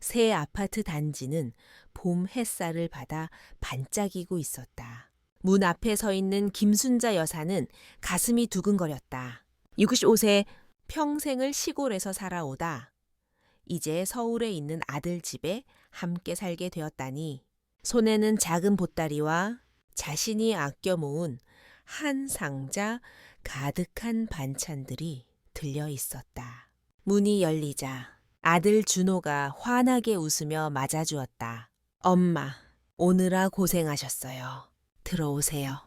새 아파트 단지는 봄 햇살을 받아 반짝이고 있었다. 문 앞에 서 있는 김순자 여사는 가슴이 두근거렸다. 65세 평생을 시골에서 살아오다 이제 서울에 있는 아들 집에 함께 살게 되었다니 손에는 작은 보따리와 자신이 아껴 모은 한 상자 가득한 반찬들이 들려 있었다. 문이 열리자 아들 준호가 환하게 웃으며 맞아주었다. 엄마, 오느라 고생하셨어요. 들어오세요.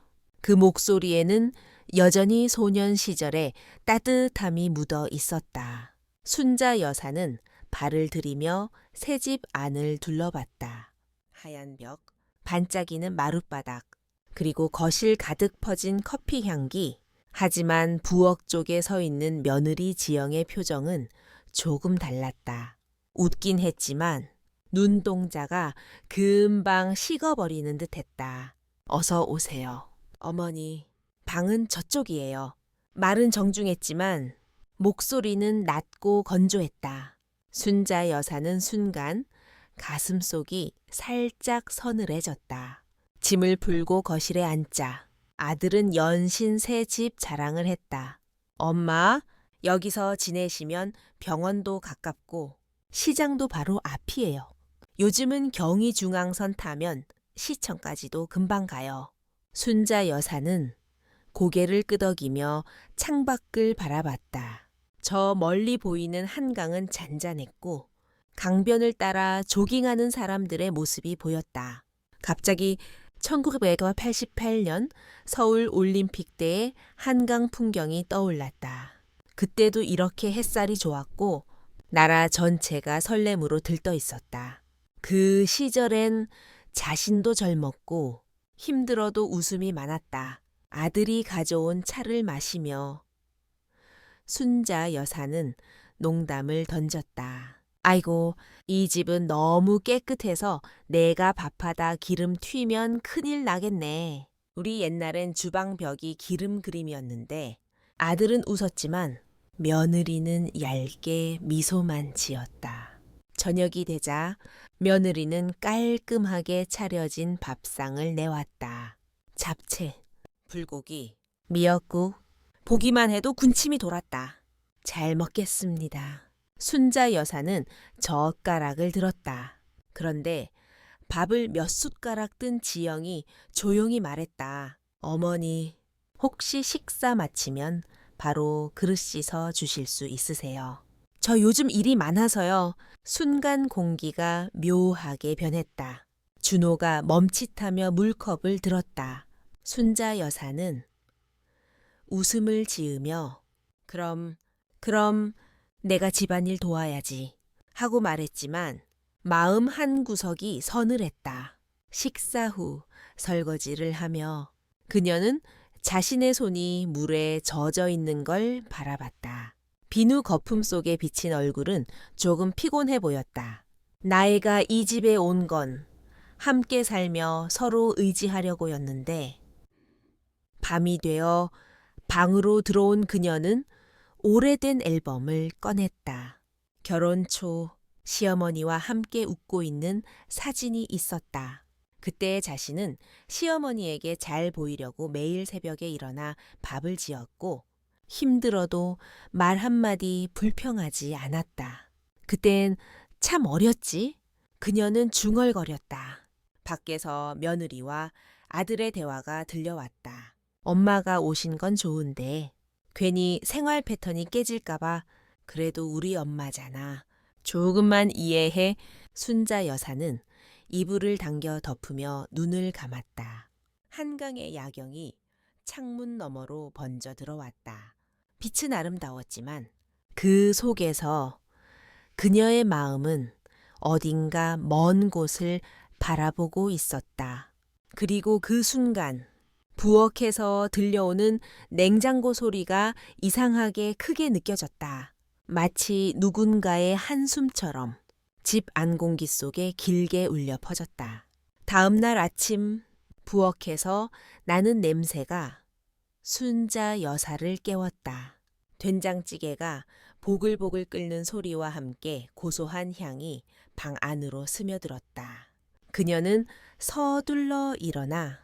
그 목소리에는 여전히 소년 시절의 따뜻함이 묻어 있었다. 순자 여사는 발을 들이며 새집 안을 둘러봤다. 하얀 벽, 반짝이는 마룻바닥, 그리고 거실 가득 퍼진 커피 향기. 하지만 부엌 쪽에 서 있는 며느리 지영의 표정은 조금 달랐다. 웃긴 했지만 눈동자가 금방 식어버리는 듯했다. 어서 오세요. 어머니, 방은 저쪽이에요. 말은 정중했지만 목소리는 낮고 건조했다. 순자 여사는 순간 가슴속이 살짝 서늘해졌다. 짐을 풀고 거실에 앉자 아들은 연신 새 집 자랑을 했다. 엄마, 여기서 지내시면 병원도 가깝고 시장도 바로 앞이에요. 요즘은 경의중앙선 타면 시청까지도 금방 가요. 순자 여사는 고개를 끄덕이며 창밖을 바라봤다. 저 멀리 보이는 한강은 잔잔했고 강변을 따라 조깅하는 사람들의 모습이 보였다. 갑자기 1988년 서울 올림픽 때의 한강 풍경이 떠올랐다. 그때도 이렇게 햇살이 좋았고 나라 전체가 설렘으로 들떠 있었다. 그 시절엔 자신도 젊었고 힘들어도 웃음이 많았다. 아들이 가져온 차를 마시며 순자 여사는 농담을 던졌다. 아이고, 이 집은 너무 깨끗해서 내가 밥하다 기름 튀면 큰일 나겠네. 우리 옛날엔 주방 벽이 기름 그림이었는데 아들은 웃었지만 며느리는 얇게 미소만 지었다. 저녁이 되자 며느리는 깔끔하게 차려진 밥상을 내왔다. 잡채, 불고기, 미역국, 보기만 해도 군침이 돌았다. 잘 먹겠습니다. 순자 여사는 젓가락을 들었다. 그런데 밥을 몇 숟가락 뜬 지영이 조용히 말했다. 어머니, 혹시 식사 마치면 바로 그릇 씻어 주실 수 있으세요? 저 요즘 일이 많아서요. 순간 공기가 묘하게 변했다. 준호가 멈칫하며 물컵을 들었다. 순자 여사는 웃음을 지으며 그럼 내가 집안일 도와야지 하고 말했지만 마음 한 구석이 서늘했다. 식사 후 설거지를 하며 그녀는 자신의 손이 물에 젖어 있는 걸 바라봤다. 비누 거품 속에 비친 얼굴은 조금 피곤해 보였다. 나이가 이 집에 온 건 함께 살며 서로 의지하려고였는데 밤이 되어 방으로 들어온 그녀는 오래된 앨범을 꺼냈다. 결혼 초 시어머니와 함께 웃고 있는 사진이 있었다. 그때의 자신은 시어머니에게 잘 보이려고 매일 새벽에 일어나 밥을 지었고 힘들어도 말 한마디 불평하지 않았다. 그땐 참 어렸지? 그녀는 중얼거렸다. 밖에서 며느리와 아들의 대화가 들려왔다. 엄마가 오신 건 좋은데 괜히 생활 패턴이 깨질까봐 그래도 우리 엄마잖아. 조금만 이해해. 순자 여사는 이불을 당겨 덮으며 눈을 감았다. 한강의 야경이 창문 너머로 번져 들어왔다. 빛은 아름다웠지만 그 속에서 그녀의 마음은 어딘가 먼 곳을 바라보고 있었다. 그리고 그 순간 부엌에서 들려오는 냉장고 소리가 이상하게 크게 느껴졌다. 마치 누군가의 한숨처럼 집 안 공기 속에 길게 울려 퍼졌다. 다음 날 아침 부엌에서 나는 냄새가 순자 여사를 깨웠다. 된장찌개가 보글보글 끓는 소리와 함께 고소한 향이 방 안으로 스며들었다. 그녀는 서둘러 일어나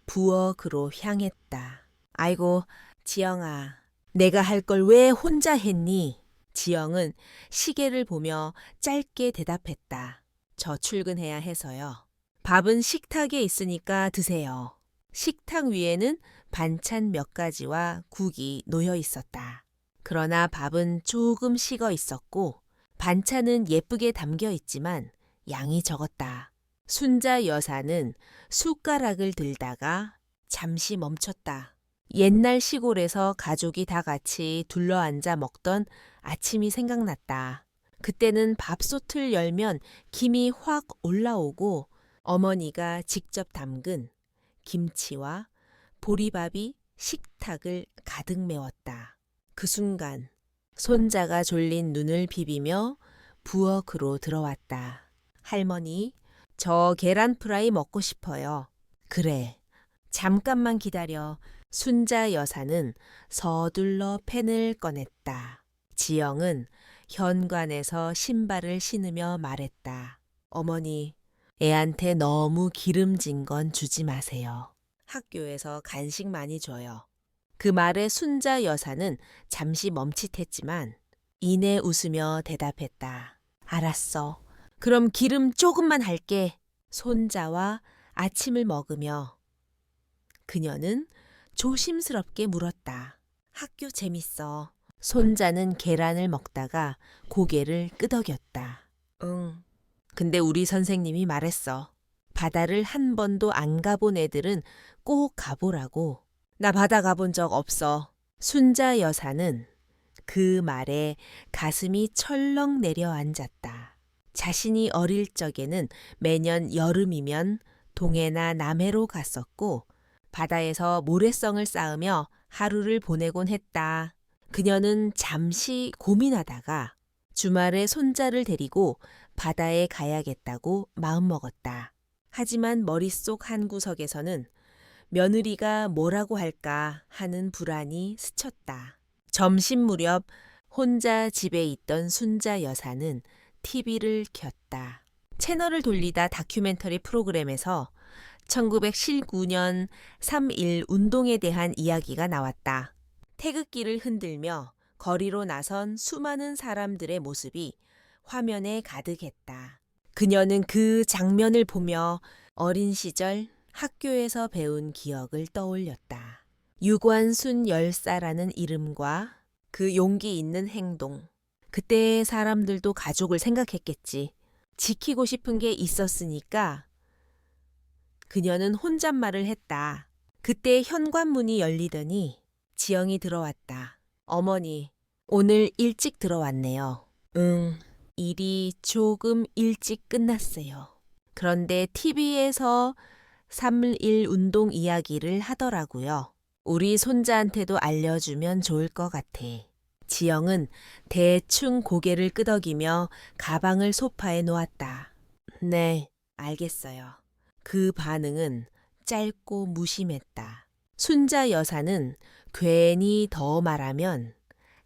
부엌으로 향했다. 아이고, 지영아, 내가 할 걸 왜 혼자 했니? 지영은 시계를 보며 짧게 대답했다. 저 출근해야 해서요. 밥은 식탁에 있으니까 드세요. 식탁 위에는 반찬 몇 가지와 국이 놓여 있었다. 그러나 밥은 조금 식어 있었고 반찬은 예쁘게 담겨 있지만 양이 적었다. 순자 여사는 숟가락을 들다가 잠시 멈췄다. 옛날 시골에서 가족이 다 같이 둘러앉아 먹던 아침이 생각났다. 그때는 밥솥을 열면 김이 확 올라오고 어머니가 직접 담근 김치와 보리밥이 식탁을 가득 메웠다. 그 순간 손자가 졸린 눈을 비비며 부엌으로 들어왔다. 할머니, 저 계란 프라이 먹고 싶어요. 그래, 잠깐만 기다려. 순자 여사는 서둘러 펜을 꺼냈다. 지영은 현관에서 신발을 신으며 말했다. 어머니, 애한테 너무 기름진 건 주지 마세요. 학교에서 간식 많이 줘요. 그 말에 순자 여사는 잠시 멈칫했지만 이내 웃으며 대답했다. 알았어. 그럼 기름 조금만 할게. 손자와 아침을 먹으며 그녀는 조심스럽게 물었다. 학교 재밌어. 손자는 계란을 먹다가 고개를 끄덕였다. 응. 근데 우리 선생님이 말했어. 바다를 한 번도 안 가본 애들은 꼭 가보라고. 나 바다 가본 적 없어. 순자 여사는 그 말에 가슴이 철렁 내려앉았다. 자신이 어릴 적에는 매년 여름이면 동해나 남해로 갔었고 바다에서 모래성을 쌓으며 하루를 보내곤 했다. 그녀는 잠시 고민하다가 주말에 손자를 데리고 바다에 가야겠다고 마음먹었다. 하지만 머릿속 한구석에서는 며느리가 뭐라고 할까 하는 불안이 스쳤다. 점심 무렵 혼자 집에 있던 순자 여사는 TV를 켰다. 채널을 돌리다 다큐멘터리 프로그램에서 1919년 3.1 운동에 대한 이야기가 나왔다. 태극기를 흔들며 거리로 나선 수많은 사람들의 모습이 화면에 가득했다. 그녀는 그 장면을 보며 어린 시절 학교에서 배운 기억을 떠올렸다. 유관순 10사라는 이름과 그 용기 있는 행동. 그때의 사람들도 가족을 생각했겠지. 지키고 싶은 게 있었으니까 그녀는 혼잣말을 했다. 그때 현관문이 열리더니 지영이 들어왔다. 어머니, 오늘 일찍 들어왔네요. 응, 일이 조금 일찍 끝났어요. 그런데 TV에서 3.1 운동 이야기를 하더라고요. 우리 손자한테도 알려주면 좋을 것 같아. 지영은 대충 고개를 끄덕이며 가방을 소파에 놓았다. 네, 알겠어요. 그 반응은 짧고 무심했다. 순자 여사는 괜히 더 말하면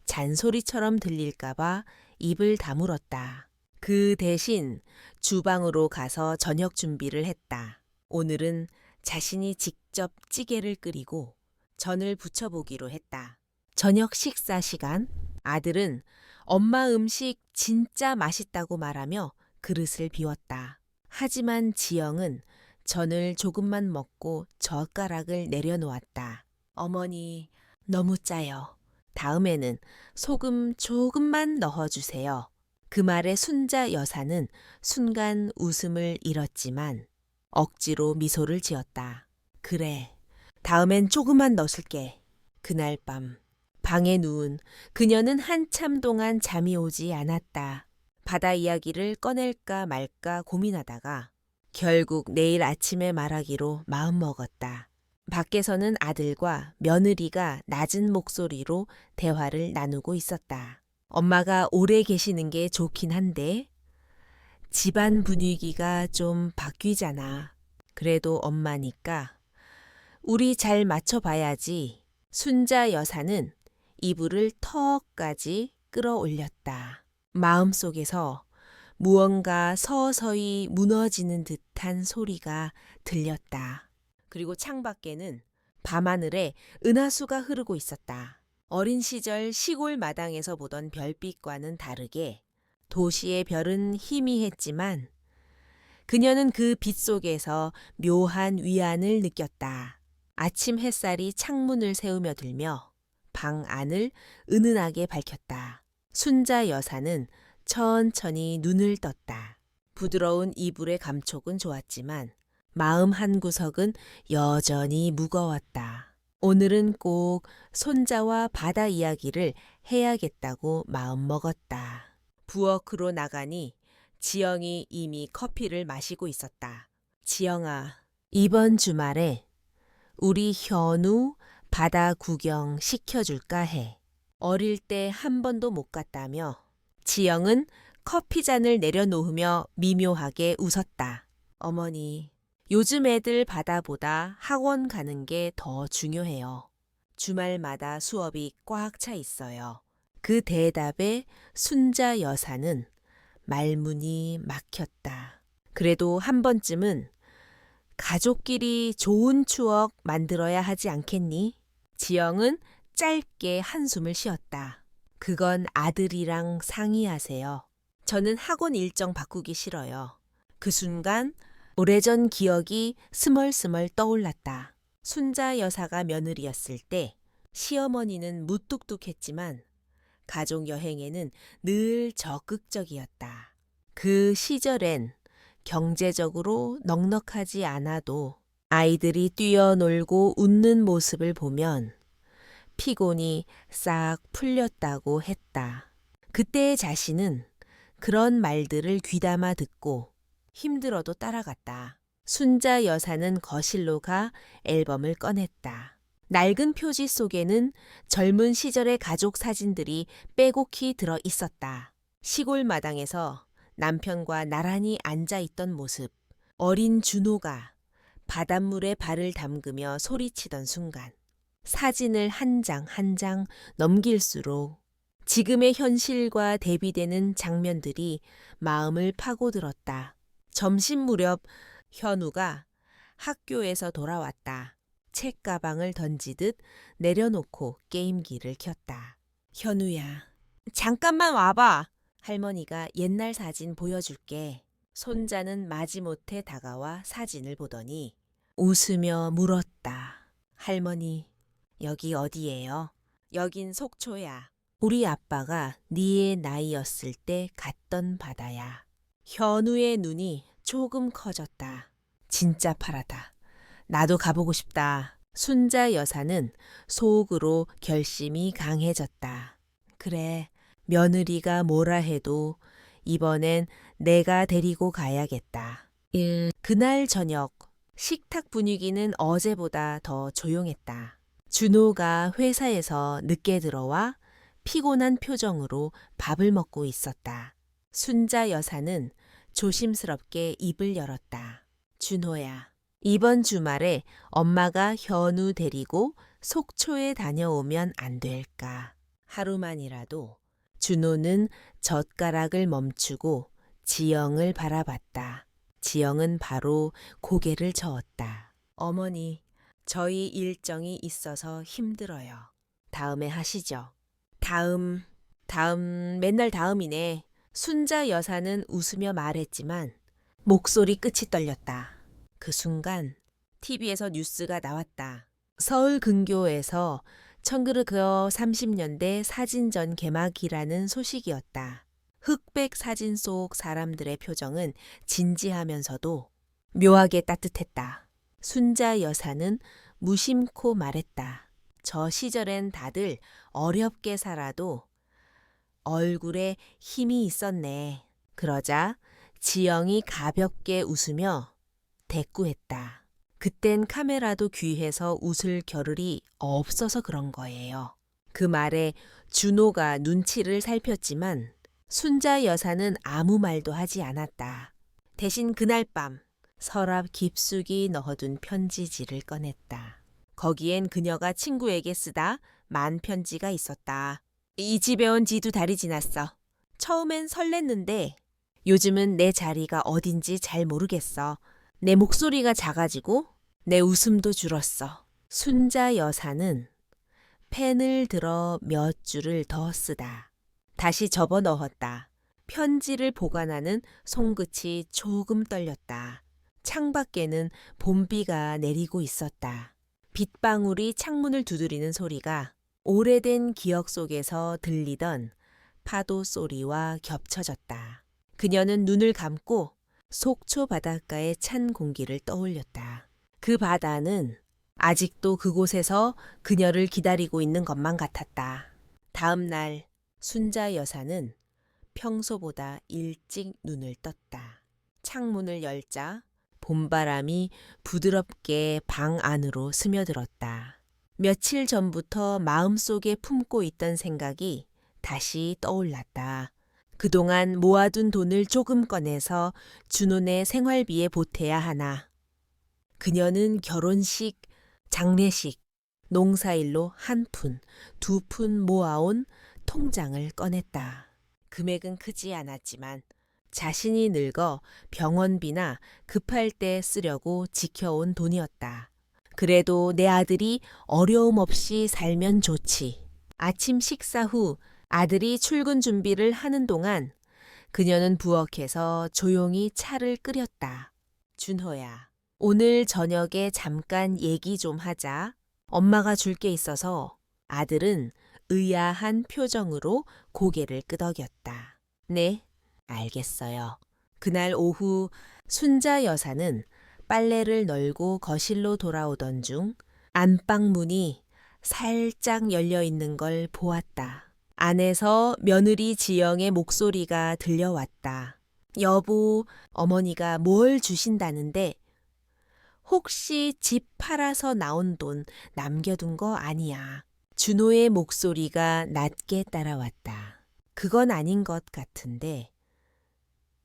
잔소리처럼 들릴까봐 입을 다물었다. 그 대신 주방으로 가서 저녁 준비를 했다. 오늘은 자신이 직접 찌개를 끓이고 전을 부쳐보기로 했다. 저녁 식사 시간, 아들은 엄마 음식 진짜 맛있다고 말하며 그릇을 비웠다. 하지만 지영은 전을 조금만 먹고 젓가락을 내려놓았다. 어머니, 너무 짜요. 다음에는 소금 조금만 넣어주세요. 그 말에 순자 여사는 순간 웃음을 잃었지만 억지로 미소를 지었다. 그래, 다음엔 조금만 넣을게. 그날 밤 방에 누운 그녀는 한참 동안 잠이 오지 않았다. 바다 이야기를 꺼낼까 말까 고민하다가 결국 내일 아침에 말하기로 마음먹었다. 밖에서는 아들과 며느리가 낮은 목소리로 대화를 나누고 있었다. 엄마가 오래 계시는 게 좋긴 한데 집안 분위기가 좀 바뀌잖아. 그래도 엄마니까 우리 잘 맞춰봐야지. 순자 여사는 이불을 턱까지 끌어올렸다. 마음속에서 무언가 서서히 무너지는 듯한 소리가 들렸다. 그리고 창밖에는 밤하늘에 은하수가 흐르고 있었다. 어린 시절 시골 마당에서 보던 별빛과는 다르게 도시의 별은 희미했지만 그녀는 그 빛 속에서 묘한 위안을 느꼈다. 아침 햇살이 창문을 세우며 들며 방 안을 은은하게 밝혔다. 순자 여사는 천천히 눈을 떴다. 부드러운 이불의 감촉은 좋았지만 마음 한구석은 여전히 무거웠다. 오늘은 꼭 손자와 바다 이야기를 해야겠다고 마음먹었다. 부엌으로 나가니 지영이 이미 커피를 마시고 있었다. 지영아, 이번 주말에 우리 현우 바다 구경 시켜줄까 해. 어릴 때 한 번도 못 갔다며 지영은 커피잔을 내려놓으며 미묘하게 웃었다. 어머니, 요즘 애들 바다보다 학원 가는 게 더 중요해요. 주말마다 수업이 꽉 차 있어요. 그 대답에 순자 여사는 말문이 막혔다. 그래도 한 번쯤은 가족끼리 좋은 추억 만들어야 하지 않겠니? 지영은 짧게 한숨을 쉬었다. 그건 아들이랑 상의하세요. 저는 학원 일정 바꾸기 싫어요. 그 순간 오래전 기억이 스멀스멀 떠올랐다. 순자 여사가 며느리였을 때 시어머니는 무뚝뚝했지만 가족 여행에는 늘 적극적이었다. 그 시절엔 경제적으로 넉넉하지 않아도 아이들이 뛰어놀고 웃는 모습을 보면 피곤이 싹 풀렸다고 했다. 그때의 자신은 그런 말들을 귀담아 듣고 힘들어도 따라갔다. 순자 여사는 거실로 가 앨범을 꺼냈다. 낡은 표지 속에는 젊은 시절의 가족 사진들이 빼곡히 들어 있었다. 시골 마당에서 남편과 나란히 앉아 있던 모습, 어린 준호가 바닷물에 발을 담그며 소리치던 순간, 사진을 한 장 한 장 넘길수록 지금의 현실과 대비되는 장면들이 마음을 파고들었다. 점심 무렵 현우가 학교에서 돌아왔다. 책가방을 던지듯 내려놓고 게임기를 켰다. 현우야, 잠깐만 와봐. 할머니가 옛날 사진 보여줄게. 손자는 마지못해 다가와 사진을 보더니 웃으며 물었다. 할머니, 여기 어디예요? 여긴 속초야. 우리 아빠가 네의 나이였을 때 갔던 바다야. 현우의 눈이 조금 커졌다. 진짜 파라다. 나도 가보고 싶다. 순자 여사는 속으로 결심이 강해졌다. 그래, 며느리가 뭐라 해도 이번엔 내가 데리고 가야겠다. 그날 저녁 식탁 분위기는 어제보다 더 조용했다. 준호가 회사에서 늦게 들어와 피곤한 표정으로 밥을 먹고 있었다. 순자 여사는 조심스럽게 입을 열었다. 준호야, 이번 주말에 엄마가 현우 데리고 속초에 다녀오면 안 될까? 하루만이라도. 준호는 젓가락을 멈추고 지영을 바라봤다. 지영은 바로 고개를 저었다. 어머니, 저희 일정이 있어서 힘들어요. 다음에 하시죠. 다음, 맨날 다음이네. 순자 여사는 웃으며 말했지만 목소리 끝이 떨렸다. 그 순간 TV에서 뉴스가 나왔다. 서울 근교에서 1930년대 사진전 개막이라는 소식이었다. 흑백 사진 속 사람들의 표정은 진지하면서도 묘하게 따뜻했다. 순자 여사는 무심코 말했다. 저 시절엔 다들 어렵게 살아도 얼굴에 힘이 있었네. 그러자 지영이 가볍게 웃으며 대꾸했다. 그땐 카메라도 귀해서 웃을 겨를이 없어서 그런 거예요. 그 말에 준호가 눈치를 살폈지만 순자 여사는 아무 말도 하지 않았다. 대신 그날 밤 서랍 깊숙이 넣어둔 편지지를 꺼냈다. 거기엔 그녀가 친구에게 쓰다 만 편지가 있었다. 이 집에 온 지도 달이 지났어. 처음엔 설렜는데 요즘은 내 자리가 어딘지 잘 모르겠어. 내 목소리가 작아지고 내 웃음도 줄었어. 순자 여사는 펜을 들어 몇 줄을 더 쓰다. 다시 접어 넣었다. 편지를 보관하는 손끝이 조금 떨렸다. 창밖에는 봄비가 내리고 있었다. 빗방울이 창문을 두드리는 소리가 오래된 기억 속에서 들리던 파도 소리와 겹쳐졌다. 그녀는 눈을 감고 속초 바닷가의 찬 공기를 떠올렸다. 그 바다는 아직도 그곳에서 그녀를 기다리고 있는 것만 같았다. 다음 날 순자 여사는 평소보다 일찍 눈을 떴다. 창문을 열자 봄바람이 부드럽게 방 안으로 스며들었다. 며칠 전부터 마음속에 품고 있던 생각이 다시 떠올랐다. 그동안 모아둔 돈을 조금 꺼내서 준혼의 생활비에 보태야 하나. 그녀는 결혼식, 장례식, 농사일로 1푼, 2푼 모아온 통장을 꺼냈다. 금액은 크지 않았지만 자신이 늙어 병원비나 급할 때 쓰려고 지켜온 돈이었다. 그래도 내 아들이 어려움 없이 살면 좋지. 아침 식사 후 아들이 출근 준비를 하는 동안 그녀는 부엌에서 조용히 차를 끓였다. 준호야, 오늘 저녁에 잠깐 얘기 좀 하자. 엄마가 줄 게 있어서. 아들은 의아한 표정으로 고개를 끄덕였다. 네, 알겠어요. 그날 오후 순자 여사는 빨래를 널고 거실로 돌아오던 중 안방 문이 살짝 열려 있는 걸 보았다. 안에서 며느리 지영의 목소리가 들려왔다. 여보, 어머니가 뭘 주신다는데 혹시 집 팔아서 나온 돈 남겨둔 거 아니야. 준호의 목소리가 낮게 따라왔다. 그건 아닌 것 같은데.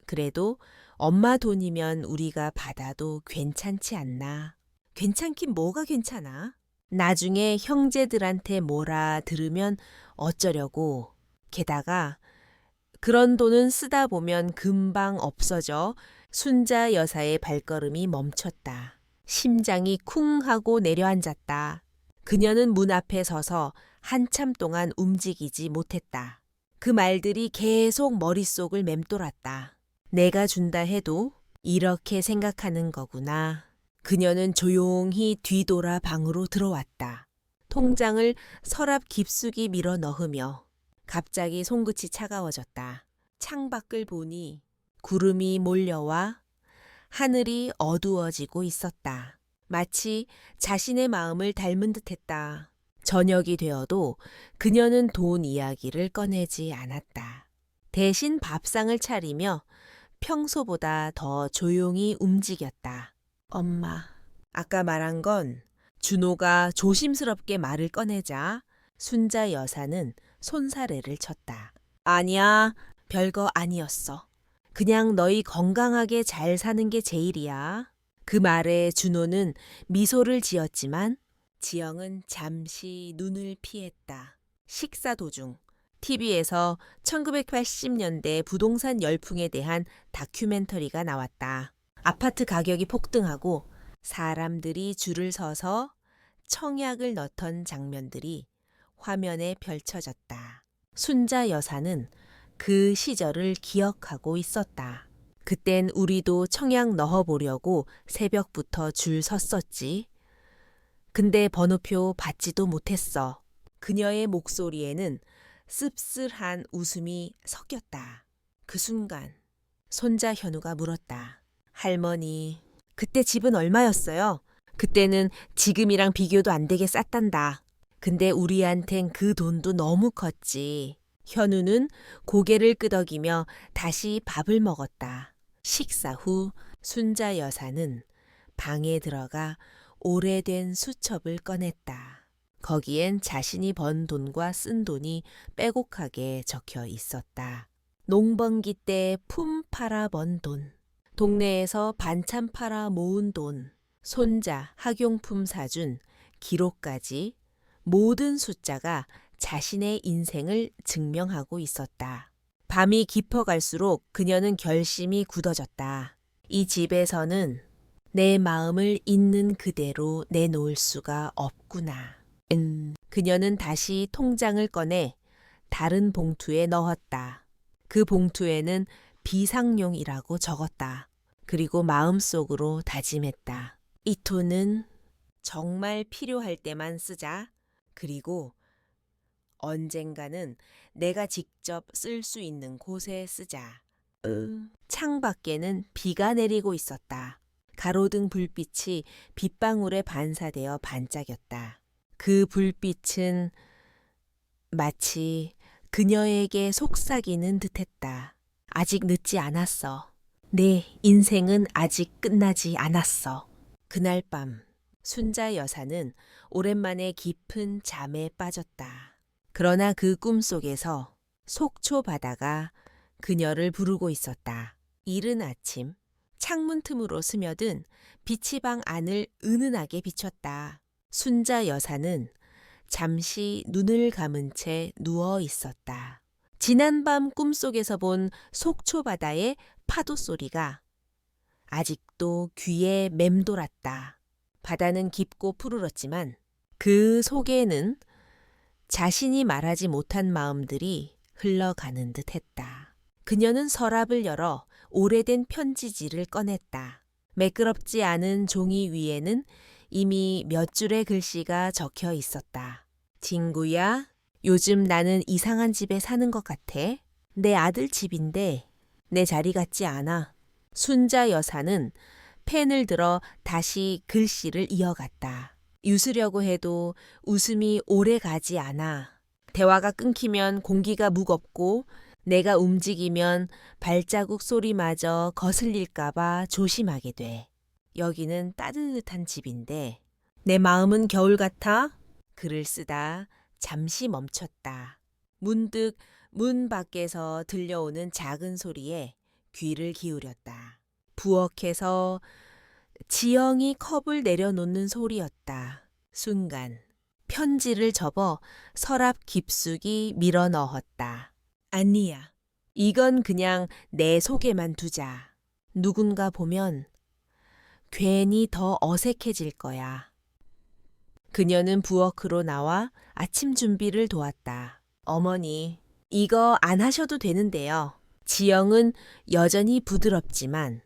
그래도 엄마 돈이면 우리가 받아도 괜찮지 않나? 괜찮긴 뭐가 괜찮아? 나중에 형제들한테 뭐라 들으면 어쩌려고. 게다가 그런 돈은 쓰다 보면 금방 없어져. 순자 여사의 발걸음이 멈췄다. 심장이 쿵 하고 내려앉았다. 그녀는 문 앞에 서서 한참 동안 움직이지 못했다. 그 말들이 계속 머릿속을 맴돌았다. 내가 준다 해도 이렇게 생각하는 거구나. 그녀는 조용히 뒤돌아 방으로 들어왔다. 통장을 서랍 깊숙이 밀어 넣으며 갑자기 손끝이 차가워졌다. 창밖을 보니 구름이 몰려와 하늘이 어두워지고 있었다. 마치 자신의 마음을 닮은 듯했다. 저녁이 되어도 그녀는 돈 이야기를 꺼내지 않았다. 대신 밥상을 차리며 평소보다 더 조용히 움직였다. 엄마, 아까 말한 건 준호가 조심스럽게 말을 꺼내자 순자 여사는 손사래를 쳤다. 아니야, 별거 아니었어. 그냥 너희 건강하게 잘 사는 게 제일이야. 그 말에 준호는 미소를 지었지만 지영은 잠시 눈을 피했다. 식사 도중 TV에서 1980년대 부동산 열풍에 대한 다큐멘터리가 나왔다. 아파트 가격이 폭등하고 사람들이 줄을 서서 청약을 넣던 장면들이 화면에 펼쳐졌다. 순자 여사는 그 시절을 기억하고 있었다. 그땐 우리도 청약 넣어보려고 새벽부터 줄 섰었지. 근데 번호표 받지도 못했어. 그녀의 목소리에는 씁쓸한 웃음이 섞였다. 그 순간 손자 현우가 물었다. 할머니, 그때 집은 얼마였어요? 그때는 지금이랑 비교도 안 되게 쌌단다. 근데 우리한텐 그 돈도 너무 컸지. 현우는 고개를 끄덕이며 다시 밥을 먹었다. 식사 후 순자 여사는 방에 들어가 오래된 수첩을 꺼냈다. 거기엔 자신이 번 돈과 쓴 돈이 빼곡하게 적혀 있었다. 농번기 때 품 팔아 번 돈, 동네에서 반찬 팔아 모은 돈, 손자 학용품 사준 기록까지 모든 숫자가 자신의 인생을 증명하고 있었다. 밤이 깊어갈수록 그녀는 결심이 굳어졌다. 이 집에서는 내 마음을 있는 그대로 내놓을 수가 없구나. 그녀는 다시 통장을 꺼내 다른 봉투에 넣었다. 그 봉투에는 비상용이라고 적었다. 그리고 마음속으로 다짐했다. 이 돈은 정말 필요할 때만 쓰자. 그리고 언젠가는 내가 직접 쓸 수 있는 곳에 쓰자. 창 밖에는 비가 내리고 있었다. 가로등 불빛이 빗방울에 반사되어 반짝였다. 그 불빛은 마치 그녀에게 속삭이는 듯했다. 아직 늦지 않았어. 내 인생은 아직 끝나지 않았어. 그날 밤 순자 여사는 오랜만에 깊은 잠에 빠졌다. 그러나 그 꿈속에서 속초 바다가 그녀를 부르고 있었다. 이른 아침 창문 틈으로 스며든 빛이 방 안을 은은하게 비췄다. 순자 여사는 잠시 눈을 감은 채 누워 있었다. 지난밤 꿈속에서 본 속초 바다의 파도 소리가 아직도 귀에 맴돌았다. 바다는 깊고 푸르렀지만 그 속에는 자신이 말하지 못한 마음들이 흘러가는 듯했다. 그녀는 서랍을 열어 오래된 편지지를 꺼냈다. 매끄럽지 않은 종이 위에는 이미 몇 줄의 글씨가 적혀 있었다. 친구야, 요즘 나는 이상한 집에 사는 것 같아. 내 아들 집인데 내 자리 같지 않아. 순자 여사는 펜을 들어 다시 글씨를 이어갔다. 웃으려고 해도 웃음이 오래 가지 않아. 대화가 끊기면 공기가 무겁고 내가 움직이면 발자국 소리마저 거슬릴까봐 조심하게 돼. 여기는 따뜻한 집인데 내 마음은 겨울 같아? 글을 쓰다 잠시 멈췄다. 문득 문 밖에서 들려오는 작은 소리에 귀를 기울였다. 부엌에서 지영이 컵을 내려놓는 소리였다. 순간 편지를 접어 서랍 깊숙이 밀어 넣었다. 아니야. 이건 그냥 내 속에만 두자. 누군가 보면 괜히 더 어색해질 거야. 그녀는 부엌으로 나와 아침 준비를 도왔다. 어머니, 이거 안 하셔도 되는데요. 지영은 여전히 부드럽지만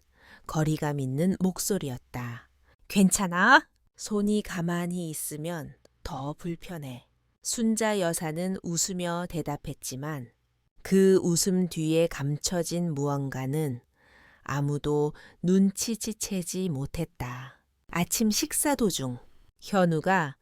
거리감 있는 목소리였다. 괜찮아? 손이 가만히 있으면 더 불편해. 순자 여사는 웃으며 대답했지만 그 웃음 뒤에 감춰진 무언가는 아무도 눈치채지 못했다. 아침 식사 도중 현우가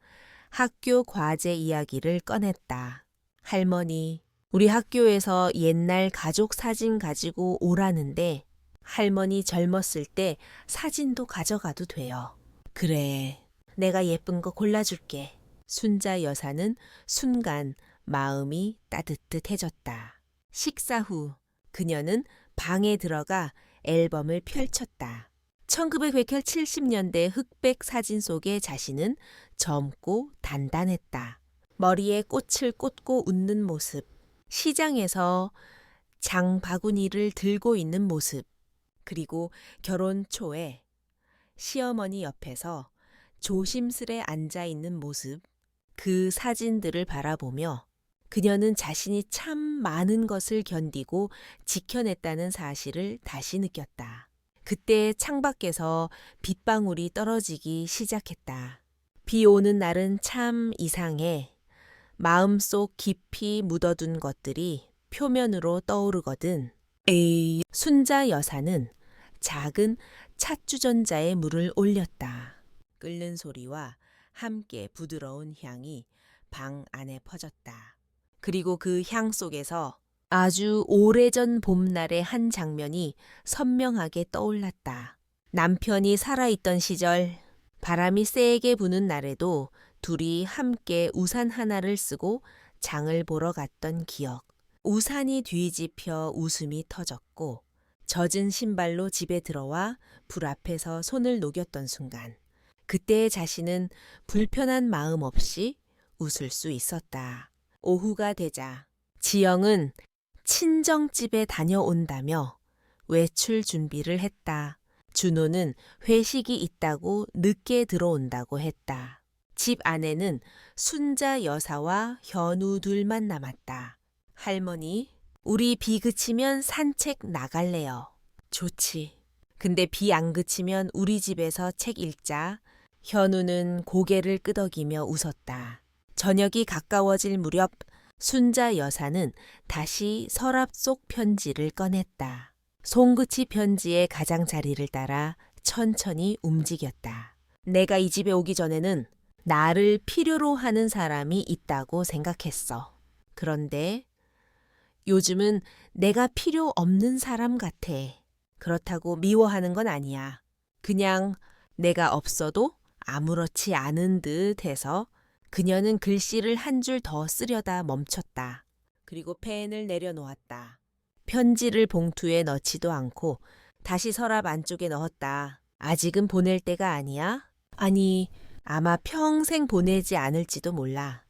학교 과제 이야기를 꺼냈다. 할머니, 우리 학교에서 옛날 가족 사진 가지고 오라는데 할머니 젊었을 때 사진도 가져가도 돼요. 그래, 내가 예쁜 거 골라줄게. 순자 여사는 순간 마음이 따뜻해졌다. 식사 후 그녀는 방에 들어가 앨범을 펼쳤다. 1970년대 흑백 사진 속의 자신은 젊고 단단했다. 머리에 꽃을 꽂고 웃는 모습, 시장에서 장바구니를 들고 있는 모습, 그리고 결혼 초에 시어머니 옆에서 조심스레 앉아 있는 모습, 그 사진들을 바라보며 그녀는 자신이 참 많은 것을 견디고 지켜냈다는 사실을 다시 느꼈다. 그때 창밖에서 빗방울이 떨어지기 시작했다. 비 오는 날은 참 이상해. 마음속 깊이 묻어둔 것들이 표면으로 떠오르거든. 에이, 순자 여사는 작은 찻주전자에 물을 올렸다. 끓는 소리와 함께 부드러운 향이 방 안에 퍼졌다. 그리고 그 향 속에서 아주 오래전 봄날의 한 장면이 선명하게 떠올랐다. 남편이 살아있던 시절, 바람이 세게 부는 날에도 둘이 함께 우산 하나를 쓰고 장을 보러 갔던 기억. 우산이 뒤집혀 웃음이 터졌고 젖은 신발로 집에 들어와 불 앞에서 손을 녹였던 순간. 그때의 자신은 불편한 마음 없이 웃을 수 있었다. 오후가 되자 지영은 친정집에 다녀온다며 외출 준비를 했다. 준호는 회식이 있다고 늦게 들어온다고 했다. 집 안에는 순자 여사와 현우 둘만 남았다. 할머니, 우리 비 그치면 산책 나갈래요. 좋지. 근데 비 안 그치면 우리 집에서 책 읽자. 현우는 고개를 끄덕이며 웃었다. 저녁이 가까워질 무렵 순자 여사는 다시 서랍 속 편지를 꺼냈다. 송그치 편지의 가장자리를 따라 천천히 움직였다. 내가 이 집에 오기 전에는 나를 필요로 하는 사람이 있다고 생각했어. 그런데 요즘은 내가 필요 없는 사람 같아. 그렇다고 미워하는 건 아니야. 그냥 내가 없어도 아무렇지 않은 듯 해서 그녀는 글씨를 한 줄 더 쓰려다 멈췄다. 그리고 펜을 내려놓았다. 편지를 봉투에 넣지도 않고 다시 서랍 안쪽에 넣었다. 아직은 보낼 때가 아니야? 아니, 아마 평생 보내지 않을지도 몰라.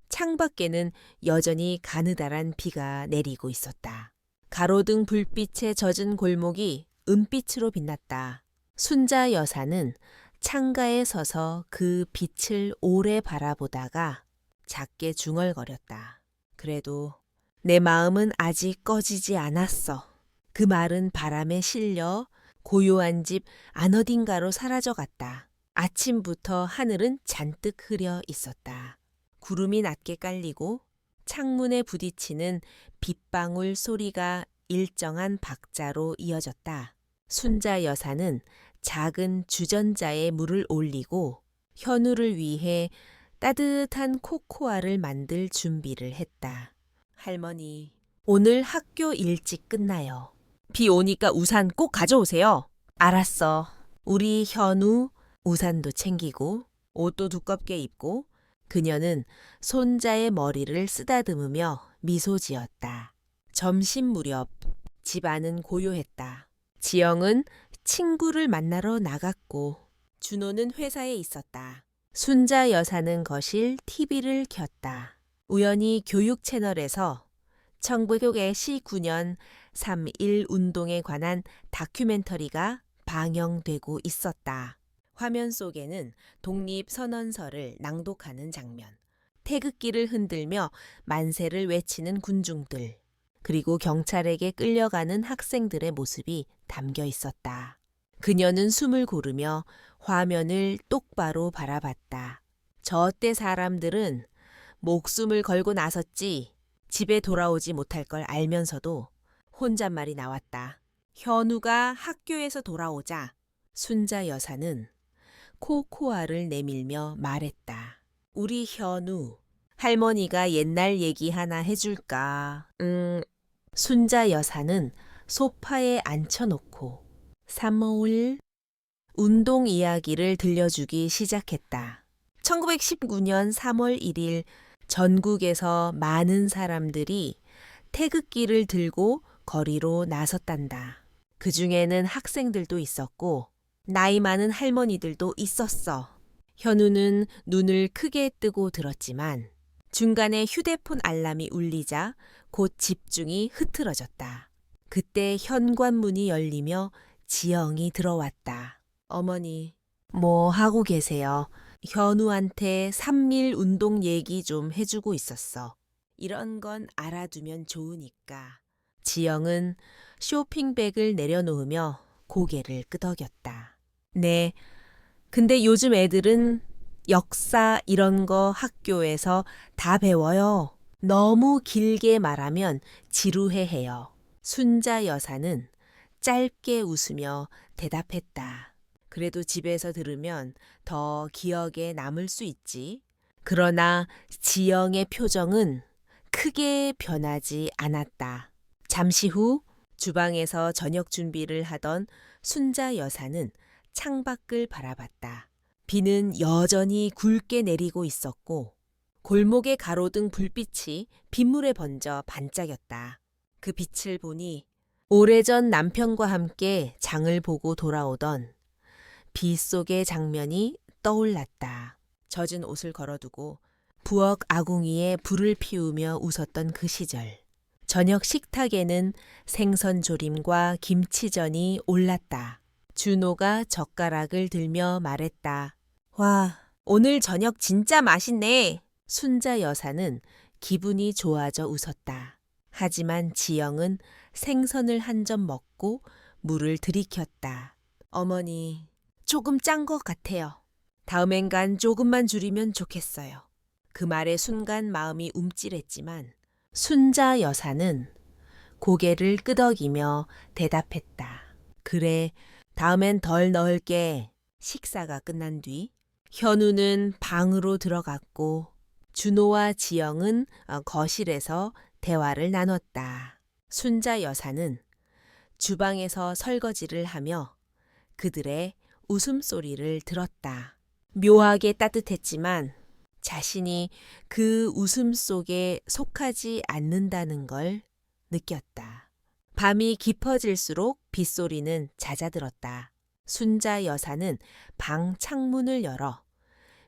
창밖에는 여전히 가느다란 비가 내리고 있었다. 가로등 불빛에 젖은 골목이 은빛으로 빛났다. 순자 여사는 창가에 서서 그 빛을 오래 바라보다가 작게 중얼거렸다. 그래도 내 마음은 아직 꺼지지 않았어. 그 말은 바람에 실려 고요한 집 안어딘가로 사라져갔다. 아침부터 하늘은 잔뜩 흐려 있었다. 구름이 낮게 깔리고 창문에 부딪히는 빗방울 소리가 일정한 박자로 이어졌다. 순자 여사는 작은 주전자에 물을 올리고 현우를 위해 따뜻한 코코아를 만들 준비를 했다. 할머니, 오늘 학교 일찍 끝나요. 비 오니까 우산 꼭 가져오세요. 알았어. 우리 현우 우산도 챙기고 옷도 두껍게 입고 그녀는 손자의 머리를 쓰다듬으며 미소 지었다. 점심 무렵 집안은 고요했다. 지영은 친구를 만나러 나갔고 준호는 회사에 있었다. 순자 여사는 거실 TV를 켰다. 우연히 교육 채널에서 1919년 3.1 운동에 관한 다큐멘터리가 방영되고 있었다. 화면 속에는 독립선언서를 낭독하는 장면, 태극기를 흔들며 만세를 외치는 군중들, 그리고 경찰에게 끌려가는 학생들의 모습이 담겨 있었다. 그녀는 숨을 고르며 화면을 똑바로 바라봤다. 저때 사람들은 목숨을 걸고 나섰지 집에 돌아오지 못할 걸 알면서도 혼잣말이 나왔다. 현우가 학교에서 돌아오자 순자 여사는 코코아를 내밀며 말했다. 우리 현우, 할머니가 옛날 얘기 하나 해줄까? 순자 여사는 소파에 앉혀놓고 3.5일 운동 이야기를 들려주기 시작했다. 1919년 3월 1일 전국에서 많은 사람들이 태극기를 들고 거리로 나섰단다. 그 중에는 학생들도 있었고 나이 많은 할머니들도 있었어. 현우는 눈을 크게 뜨고 들었지만 중간에 휴대폰 알람이 울리자 곧 집중이 흐트러졌다. 그때 현관문이 열리며 지영이 들어왔다. 어머니, 뭐 하고 계세요? 현우한테 3.1 운동 얘기 좀 해주고 있었어. 이런 건 알아두면 좋으니까. 지영은 쇼핑백을 내려놓으며 고개를 끄덕였다. 네, 근데 요즘 애들은 역사 이런 거 학교에서 다 배워요. 너무 길게 말하면 지루해해요. 순자 여사는 짧게 웃으며 대답했다. 그래도 집에서 들으면 더 기억에 남을 수 있지. 그러나 지영의 표정은 크게 변하지 않았다. 잠시 후 주방에서 저녁 준비를 하던 순자 여사는 창밖을 바라봤다. 비는 여전히 굵게 내리고 있었고 골목의 가로등 불빛이 빗물에 번져 반짝였다. 그 빛을 보니 오래전 남편과 함께 장을 보고 돌아오던 비 속의 장면이 떠올랐다. 젖은 옷을 걸어두고 부엌 아궁이에 불을 피우며 웃었던 그 시절. 저녁 식탁에는 생선 조림과 김치전이 올랐다. 준호가 젓가락을 들며 말했다. 와, 오늘 저녁 진짜 맛있네. 순자 여사는 기분이 좋아져 웃었다. 하지만 지영은 생선을 한 점 먹고 물을 들이켰다. 어머니, 조금 짠 것 같아요. 다음엔 간 조금만 줄이면 좋겠어요. 그 말에 순간 마음이 움찔했지만 순자 여사는 고개를 끄덕이며 대답했다. 그래, 다음엔 덜 넣을게. 식사가 끝난 뒤 현우는 방으로 들어갔고 준호와 지영은 거실에서 대화를 나눴다. 순자 여사는 주방에서 설거지를 하며 그들의 웃음소리를 들었다. 묘하게 따뜻했지만 자신이 그 웃음 속에 속하지 않는다는 걸 느꼈다. 밤이 깊어질수록 빗소리는 잦아들었다. 순자 여사는 방 창문을 열어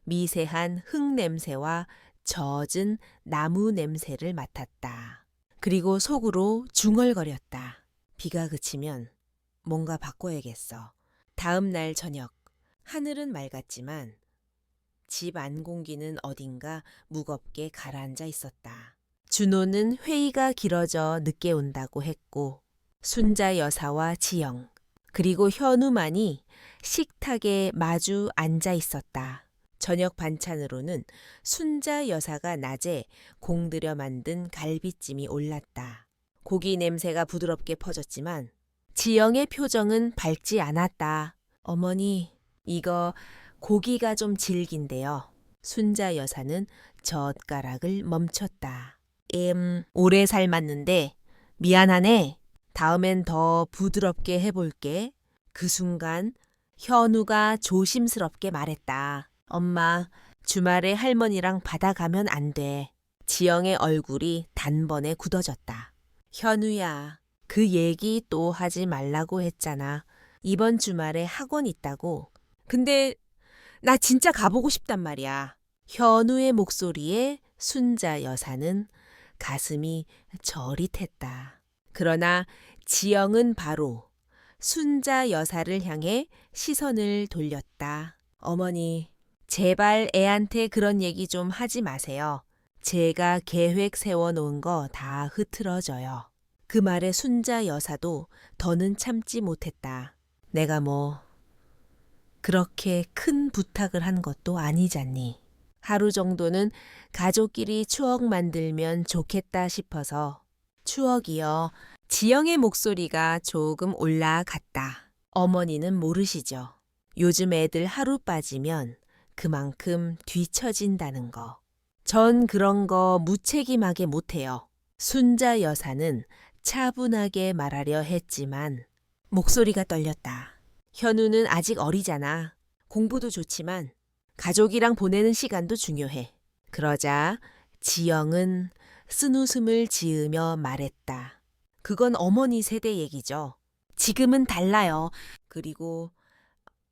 미세한 흙 냄새와 젖은 나무 냄새를 맡았다. 그리고 속으로 중얼거렸다. 비가 그치면 뭔가 바꿔야겠어. 다음 날 저녁, 하늘은 맑았지만 집 안 공기는 어딘가 무겁게 가라앉아 있었다. 준호는 회의가 길어져 늦게 온다고 했고 순자 여사와 지영 그리고 현우만이 식탁에 마주 앉아 있었다. 저녁 반찬으로는 순자 여사가 낮에 공들여 만든 갈비찜이 올랐다. 고기 냄새가 부드럽게 퍼졌지만 지영의 표정은 밝지 않았다. 어머니, 이거 고기가 좀 질긴데요. 순자 여사는 젓가락을 멈췄다. 오래 삶았는데 미안하네. 다음엔 더 부드럽게 해볼게. 그 순간 현우가 조심스럽게 말했다. 엄마, 주말에 할머니랑 바다 가면 안 돼. 지영의 얼굴이 단번에 굳어졌다. 현우야, 그 얘기 또 하지 말라고 했잖아. 이번 주말에 학원 있다고. 근데 나 진짜 가보고 싶단 말이야. 현우의 목소리에 순자 여사는 가슴이 저릿했다. 그러나 지영은 바로 순자 여사를 향해 시선을 돌렸다. 어머니, 제발 애한테 그런 얘기 좀 하지 마세요. 제가 계획 세워놓은 거 다 흐트러져요. 그 말에 순자 여사도 더는 참지 못했다. 내가 뭐 그렇게 큰 부탁을 한 것도 아니잖니. 하루 정도는 가족끼리 추억 만들면 좋겠다 싶어서. 추억이요. 지영의 목소리가 조금 올라갔다. 어머니는 모르시죠. 요즘 애들 하루 빠지면 그만큼 뒤처진다는 거. 전 그런 거 무책임하게 못해요. 순자 여사는 차분하게 말하려 했지만 목소리가 떨렸다. 현우는 아직 어리잖아. 공부도 좋지만 가족이랑 보내는 시간도 중요해. 그러자 지영은 쓴웃음을 지으며 말했다. 그건 어머니 세대 얘기죠. 지금은 달라요. 그리고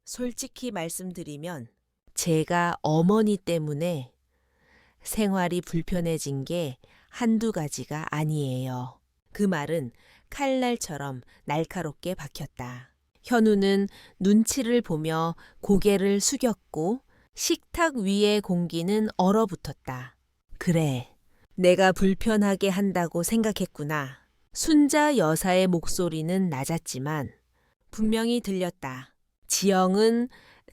솔직히 말씀드리면 제가 어머니 때문에 생활이 불편해진 게 한두 가지가 아니에요. 그 말은 칼날처럼 날카롭게 박혔다. 현우는 눈치를 보며 고개를 숙였고 식탁 위의 공기는 얼어붙었다. 그래, 내가 불편하게 한다고 생각했구나. 순자 여사의 목소리는 낮았지만 분명히 들렸다. 지영은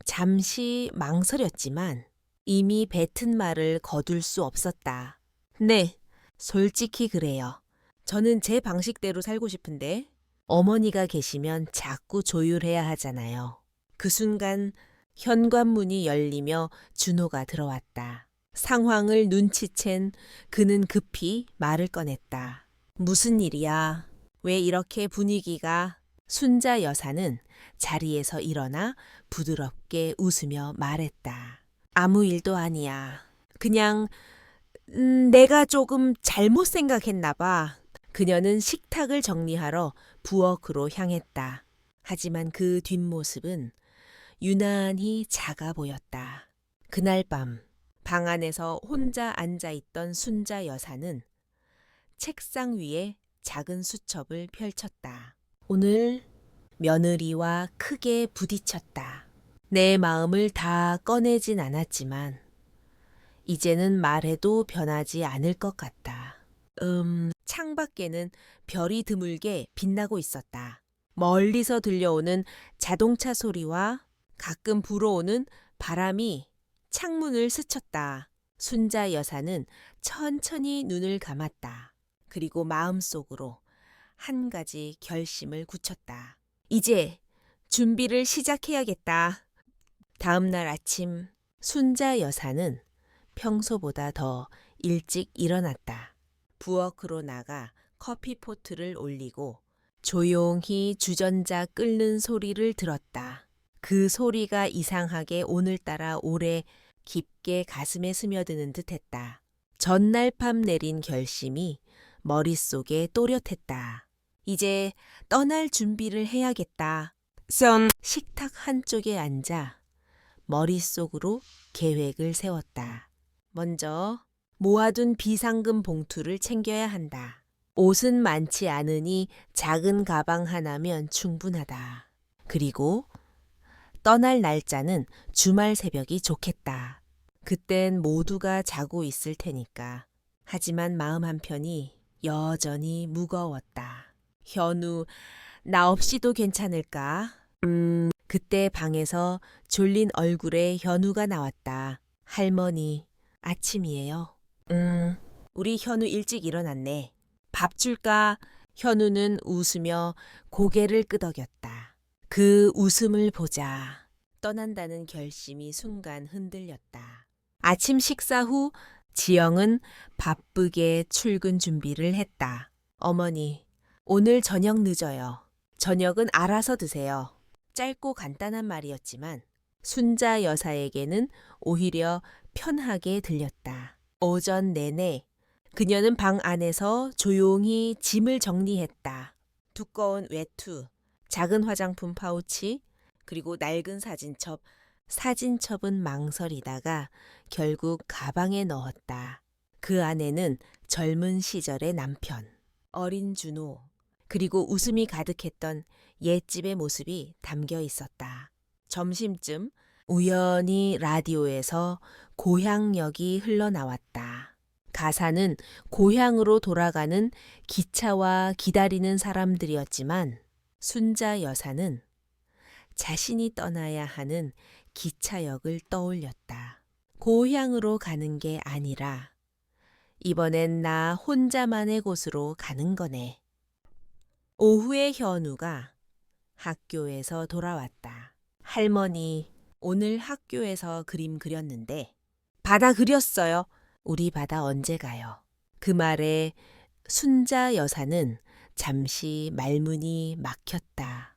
잠시 망설였지만 이미 뱉은 말을 거둘 수 없었다. 네, 솔직히 그래요. 저는 제 방식대로 살고 싶은데 어머니가 계시면 자꾸 조율해야 하잖아요. 그 순간 현관문이 열리며 준호가 들어왔다. 상황을 눈치챈 그는 급히 말을 꺼냈다. 무슨 일이야? 왜 이렇게 분위기가? 순자 여사는 자리에서 일어나 부드럽게 웃으며 말했다. 아무 일도 아니야. 그냥 내가 조금 잘못 생각했나 봐. 그녀는 식탁을 정리하러 부엌으로 향했다. 하지만 그 뒷모습은 유난히 작아 보였다. 그날 밤 방 안에서 혼자 앉아 있던 순자 여사는 책상 위에 작은 수첩을 펼쳤다. 오늘 며느리와 크게 부딪혔다. 내 마음을 다 꺼내진 않았지만 이제는 말해도 변하지 않을 것 같다. 창밖에는 별이 드물게 빛나고 있었다. 멀리서 들려오는 자동차 소리와 가끔 불어오는 바람이 창문을 스쳤다. 순자 여사는 천천히 눈을 감았다. 그리고 마음속으로 한 가지 결심을 굳혔다. 이제 준비를 시작해야겠다. 다음 날 아침 순자 여사는 평소보다 더 일찍 일어났다. 부엌으로 나가 커피포트를 올리고 조용히 주전자 끓는 소리를 들었다. 그 소리가 이상하게 오늘따라 오래 깊게 가슴에 스며드는 듯했다. 전날 밤 내린 결심이 머릿속에 또렷했다. 이제 떠날 준비를 해야겠다. 식탁 한쪽에 앉아 머릿속으로 계획을 세웠다. 먼저 모아둔 비상금 봉투를 챙겨야 한다. 옷은 많지 않으니 작은 가방 하나면 충분하다. 그리고 떠날 날짜는 주말 새벽이 좋겠다. 그땐 모두가 자고 있을 테니까. 하지만 마음 한편이 여전히 무거웠다. 현우, 나 없이도 괜찮을까? 그때 방에서 졸린 얼굴에 현우가 나왔다. 할머니, 아침이에요. 우리 현우 일찍 일어났네. 밥 줄까? 현우는 웃으며 고개를 끄덕였다. 그 웃음을 보자. 떠난다는 결심이 순간 흔들렸다. 아침 식사 후 지영은 바쁘게 출근 준비를 했다. 어머니, 오늘 저녁 늦어요. 저녁은 알아서 드세요. 짧고 간단한 말이었지만 순자 여사에게는 오히려 편하게 들렸다. 오전 내내 그녀는 방 안에서 조용히 짐을 정리했다. 두꺼운 외투, 작은 화장품 파우치, 그리고 낡은 사진첩. 사진첩은 망설이다가 결국 가방에 넣었다. 그 안에는 젊은 시절의 남편, 어린 준호, 그리고 웃음이 가득했던 옛집의 모습이 담겨 있었다. 점심쯤 우연히 라디오에서 고향역이 흘러나왔다. 가사는 고향으로 돌아가는 기차와 기다리는 사람들이었지만 순자 여사는 자신이 떠나야 하는 기차역을 떠올렸다. 고향으로 가는 게 아니라 이번엔 나 혼자만의 곳으로 가는 거네. 오후에 현우가 학교에서 돌아왔다. 할머니, 오늘 학교에서 그림 그렸는데 바다 그렸어요. 우리 바다 언제 가요? 그 말에 순자 여사는 잠시 말문이 막혔다.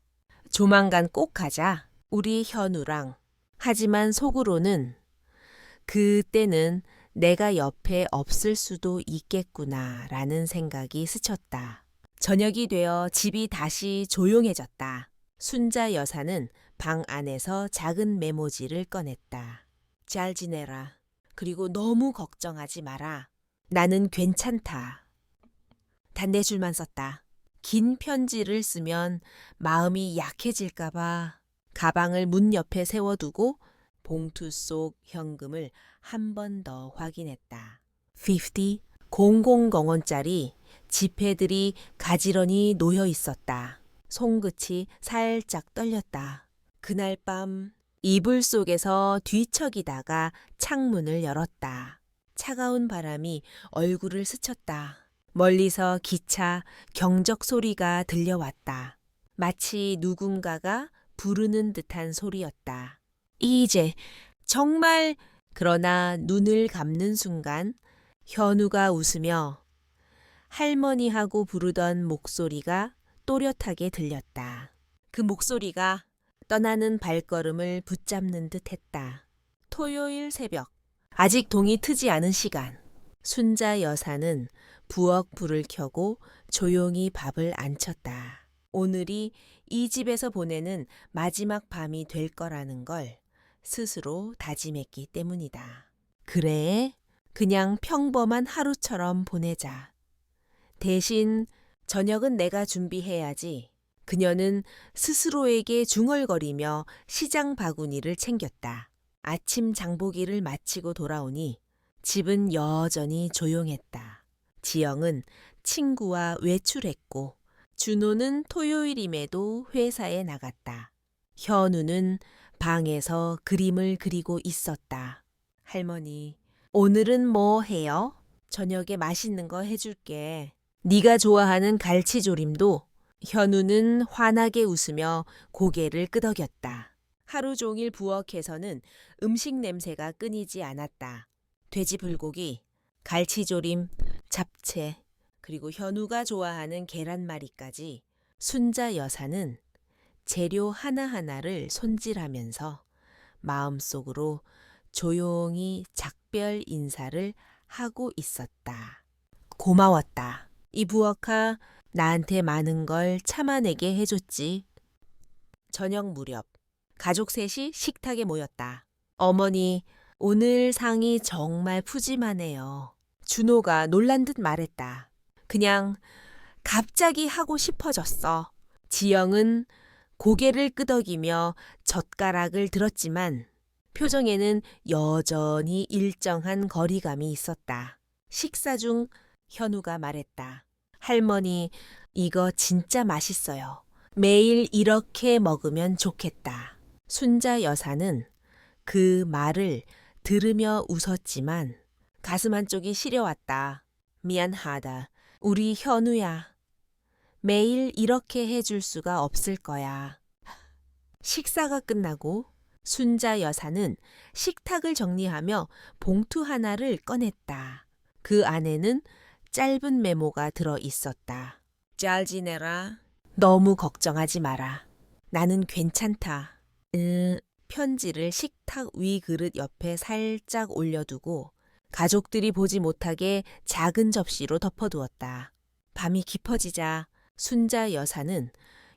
조만간 꼭 가자. 우리 현우랑. 하지만 속으로는 그때는 내가 옆에 없을 수도 있겠구나라는 생각이 스쳤다. 저녁이 되어 집이 다시 조용해졌다. 순자 여사는 방 안에서 작은 메모지를 꺼냈다. 잘 지내라. 그리고 너무 걱정하지 마라. 나는 괜찮다. 단내줄만 썼다. 긴 편지를 쓰면 마음이 약해질까봐 가방을 문 옆에 세워두고 봉투 속 현금을 한 번 더 확인했다. 50, 00원짜리 지폐들이 가지런히 놓여 있었다. 손끝이 살짝 떨렸다. 그날 밤 이불 속에서 뒤척이다가 창문을 열었다. 차가운 바람이 얼굴을 스쳤다. 멀리서 기차 경적 소리가 들려왔다. 마치 누군가가 부르는 듯한 소리였다. 이제 정말. 그러나 눈을 감는 순간 현우가 웃으며 할머니하고 부르던 목소리가 또렷하게 들렸다. 그 목소리가 떠나는 발걸음을 붙잡는 듯 했다. 토요일 새벽, 아직 동이 트지 않은 시간. 순자 여사는 부엌 불을 켜고 조용히 밥을 안쳤다. 오늘이 이 집에서 보내는 마지막 밤이 될 거라는 걸 스스로 다짐했기 때문이다. 그래, 그냥 평범한 하루처럼 보내자. 대신 저녁은 내가 준비해야지. 그녀는 스스로에게 중얼거리며 시장 바구니를 챙겼다. 아침 장보기를 마치고 돌아오니 집은 여전히 조용했다. 지영은 친구와 외출했고 준호는 토요일임에도 회사에 나갔다. 현우는 방에서 그림을 그리고 있었다. 할머니, 오늘은 뭐 해요? 저녁에 맛있는 거 해줄게. 네가 좋아하는 갈치조림도. 현우는 환하게 웃으며 고개를 끄덕였다. 하루 종일 부엌에서는 음식 냄새가 끊이지 않았다. 돼지 불고기, 갈치조림, 잡채, 그리고 현우가 좋아하는 계란말이까지 순자 여사는 재료 하나하나를 손질하면서 마음속으로 조용히 작별 인사를 하고 있었다. 고마웠다. 이 부엌아 나한테 많은 걸 참아내게 해줬지. 저녁 무렵 가족 셋이 식탁에 모였다. 어머니, 오늘 상이 정말 푸짐하네요. 준호가 놀란 듯 말했다. 그냥 갑자기 하고 싶어졌어. 지영은 고개를 끄덕이며 젓가락을 들었지만 표정에는 여전히 일정한 거리감이 있었다. 식사 중 현우가 말했다. 할머니, 이거 진짜 맛있어요. 매일 이렇게 먹으면 좋겠다. 순자 여사는 그 말을 들으며 웃었지만 가슴 한쪽이 시려왔다. 미안하다. 우리 현우야. 매일 이렇게 해줄 수가 없을 거야. 식사가 끝나고 순자 여사는 식탁을 정리하며 봉투 하나를 꺼냈다. 그 안에는 짧은 메모가 들어 있었다. 잘 지내라. 너무 걱정하지 마라. 나는 괜찮다. 편지를 식탁 위 그릇 옆에 살짝 올려두고 가족들이 보지 못하게 작은 접시로 덮어두었다. 밤이 깊어지자 순자 여사는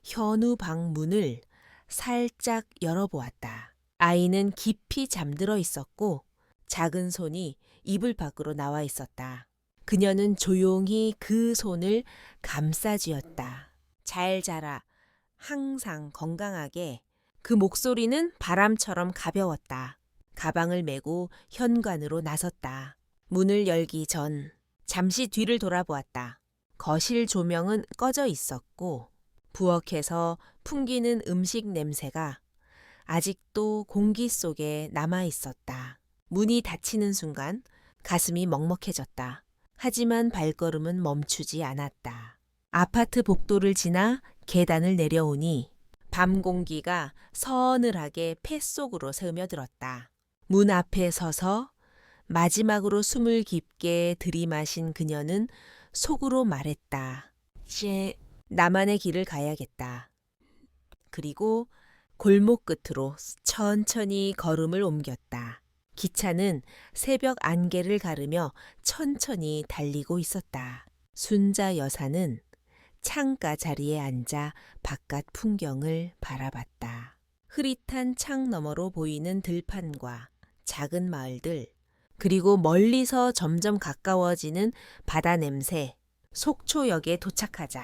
현우 방 문을 살짝 열어보았다. 아이는 깊이 잠들어 있었고 작은 손이 이불 밖으로 나와 있었다. 그녀는 조용히 그 손을 감싸쥐었다. 잘 자라. 항상 건강하게. 그 목소리는 바람처럼 가벼웠다. 가방을 메고 현관으로 나섰다. 문을 열기 전 잠시 뒤를 돌아보았다. 거실 조명은 꺼져 있었고 부엌에서 풍기는 음식 냄새가 아직도 공기 속에 남아 있었다. 문이 닫히는 순간 가슴이 먹먹해졌다. 하지만 발걸음은 멈추지 않았다. 아파트 복도를 지나 계단을 내려오니 밤 공기가 서늘하게 폐 속으로 스며들었다. 문 앞에 서서 마지막으로 숨을 깊게 들이마신 그녀는 속으로 말했다. 이제 나만의 길을 가야겠다. 그리고 골목 끝으로 천천히 걸음을 옮겼다. 기차는 새벽 안개를 가르며 천천히 달리고 있었다. 순자 여사는 창가 자리에 앉아 바깥 풍경을 바라봤다. 흐릿한 창 너머로 보이는 들판과 작은 마을들, 그리고 멀리서 점점 가까워지는 바다 냄새. 속초역에 도착하자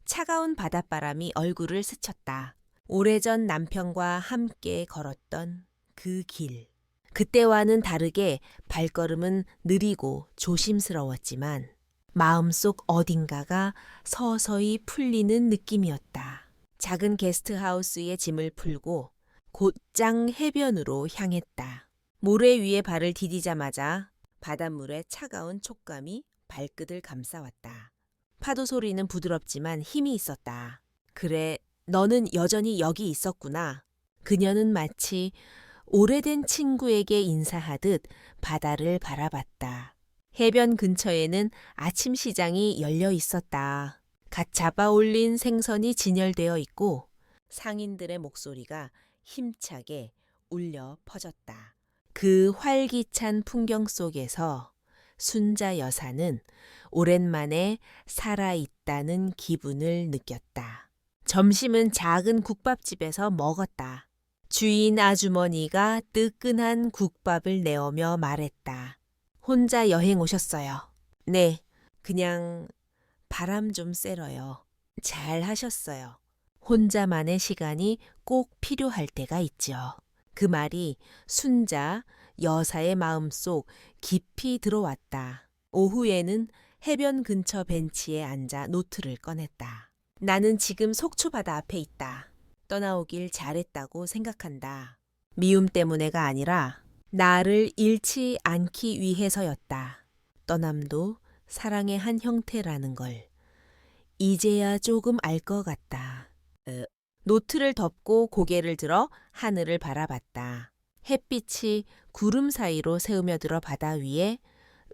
차가운 바닷바람이 얼굴을 스쳤다. 오래전 남편과 함께 걸었던 그 길. 그때와는 다르게 발걸음은 느리고 조심스러웠지만 마음속 어딘가가 서서히 풀리는 느낌이었다. 작은 게스트하우스에 짐을 풀고 곧장 해변으로 향했다. 모래 위에 발을 디디자마자 바닷물의 차가운 촉감이 발끝을 감싸왔다. 파도 소리는 부드럽지만 힘이 있었다. 그래, 너는 여전히 여기 있었구나. 그녀는 마치 오래된 친구에게 인사하듯 바다를 바라봤다. 해변 근처에는 아침 시장이 열려 있었다. 갓 잡아 올린 생선이 진열되어 있고 상인들의 목소리가 힘차게 울려 퍼졌다. 그 활기찬 풍경 속에서 순자 여사는 오랜만에 살아있다는 기분을 느꼈다. 점심은 작은 국밥집에서 먹었다. 주인 아주머니가 뜨끈한 국밥을 내오며 말했다. 혼자 여행 오셨어요. 네, 그냥 바람 좀 쐬러요. 잘 하셨어요. 혼자만의 시간이 꼭 필요할 때가 있죠. 그 말이 순자 여사의 마음속 깊이 들어왔다. 오후에는 해변 근처 벤치에 앉아 노트를 꺼냈다. 나는 지금 속초바다 앞에 있다. 떠나오길 잘했다고 생각한다. 미움 때문에가 아니라 나를 잃지 않기 위해서였다. 떠남도 사랑의 한 형태라는 걸 이제야 조금 알 것 같다. 노트를 덮고 고개를 들어 하늘을 바라봤다. 햇빛이 구름 사이로 새우며들어 바다 위에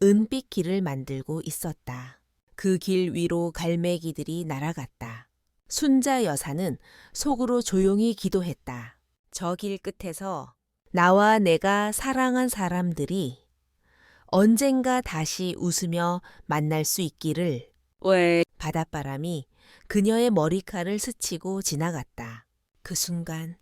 은빛 길을 만들고 있었다. 그 길 위로 갈매기들이 날아갔다. 순자 여사는 속으로 조용히 기도했다. 저 길 끝에서 나와 내가 사랑한 사람들이 언젠가 다시 웃으며 만날 수 있기를. 왜? 바닷바람이 그녀의 머리칼을 스치고 지나갔다. 그 순간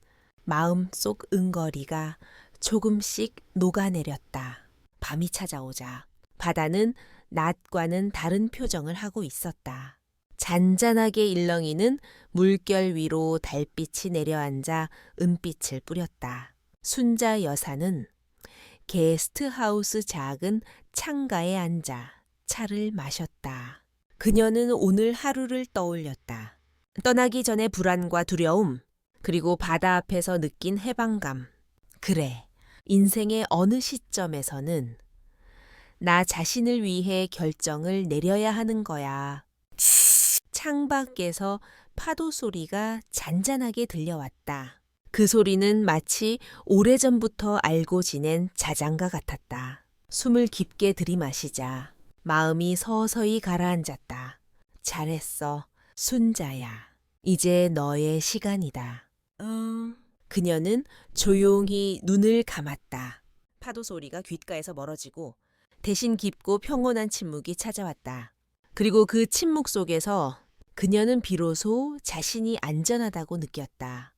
마음속 응거리가 조금씩 녹아내렸다. 밤이 찾아오자 바다는 낮과는 다른 표정을 하고 있었다. 잔잔하게 일렁이는 물결 위로 달빛이 내려앉아 은빛을 뿌렸다. 순자 여사는 게스트하우스 작은 창가에 앉아 차를 마셨다. 그녀는 오늘 하루를 떠올렸다. 떠나기 전의 불안과 두려움, 그리고 바다 앞에서 느낀 해방감. 그래, 인생의 어느 시점에서는 나 자신을 위해 결정을 내려야 하는 거야. 창밖에서 파도 소리가 잔잔하게 들려왔다. 그 소리는 마치 오래전부터 알고 지낸 자장가 같았다. 숨을 깊게 들이마시자 마음이 서서히 가라앉았다. 잘했어, 순자야. 이제 너의 시간이다. 그녀는 조용히 눈을 감았다. 파도 소리가 귓가에서 멀어지고 대신 깊고 평온한 침묵이 찾아왔다. 그리고 그 침묵 속에서 그녀는 비로소 자신이 안전하다고 느꼈다.